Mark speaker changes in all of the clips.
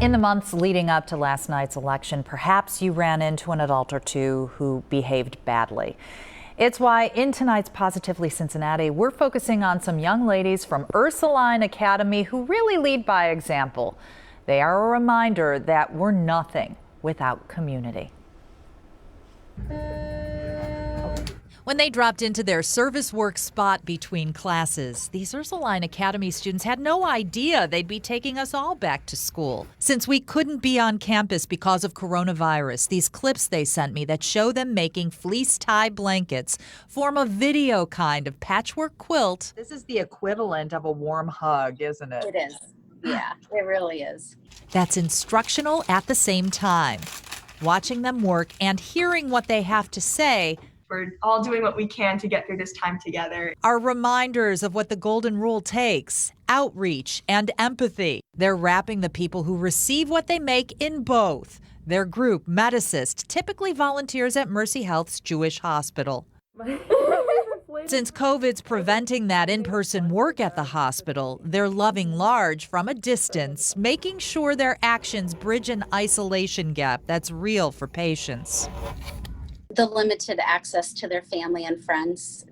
Speaker 1: In the months leading up to last night's election, perhaps you ran into an adult or two who behaved badly. It's why in tonight's Positively Cincinnati, we're focusing on some young ladies from Ursuline Academy who really lead by example. They are a reminder that we're nothing without community. When they dropped into their service work spot between classes, these Ursuline Academy students had no idea they'd be taking us all back to school. Since we couldn't be on campus because of coronavirus, these clips they sent me that show them making fleece tie blankets form a video kind of patchwork quilt. This is the equivalent of a warm hug, isn't it?
Speaker 2: It is. Yeah, it really is.
Speaker 1: That's instructional at the same time. Watching them work and hearing what they have to say,
Speaker 3: we're all doing what we can to get through this time together,
Speaker 1: are reminders of what the golden rule takes: outreach and empathy. They're wrapping the people who receive what they make in both. Their group, Medicist, typically volunteers at Mercy Health's Jewish hospital. Since COVID's preventing that in-person work at the hospital, they're loving large from a distance, making sure their actions bridge an isolation gap that's real for patients.
Speaker 2: The limited access to their family and friends,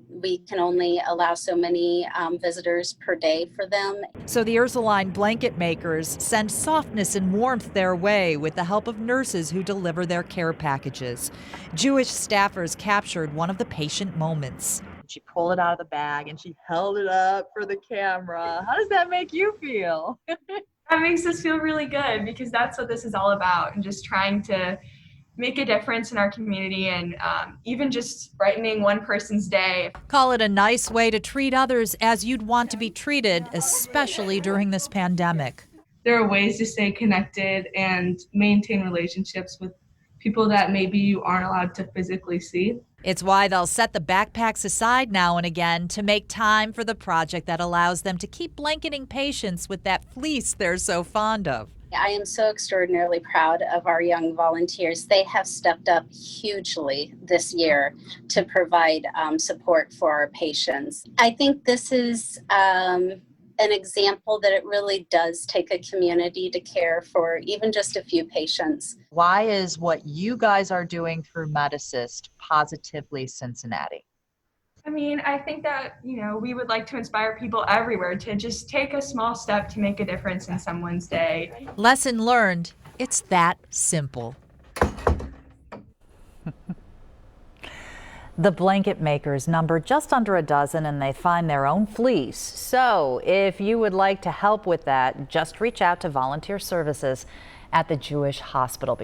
Speaker 2: we can only allow so many visitors per day for them.
Speaker 1: So the Ursuline blanket makers send softness and warmth their way with the help of nurses who deliver their care packages. Jewish staffers captured one of the patient moments. She pulled it out of the bag and she held it up for the camera. How does that make you feel?
Speaker 3: That makes us feel really good, because that's what this is all about, and just trying to make a difference in our community, and even just brightening one person's day.
Speaker 1: Call it a nice way to treat others as you'd want to be treated, especially during this pandemic.
Speaker 4: There are ways to stay connected and maintain relationships with people that maybe you aren't allowed to physically see.
Speaker 1: It's why they'll set the backpacks aside now and again to make time for the project that allows them to keep blanketing patients with that fleece they're so fond of.
Speaker 2: I am so extraordinarily proud of our young volunteers. They have stepped up hugely this year to provide support for our patients. I think this is an example that it really does take a community to care for even just a few patients.
Speaker 1: Why is what you guys are doing through Medicist Positively Cincinnati?
Speaker 3: I mean, I think that, we would like to inspire people everywhere to just take a small step to make a difference in someone's day.
Speaker 1: Lesson learned, it's that simple. The blanket makers number just under a dozen, and they find their own fleece. So if you would like to help with that, just reach out to Volunteer Services at the Jewish Hospital.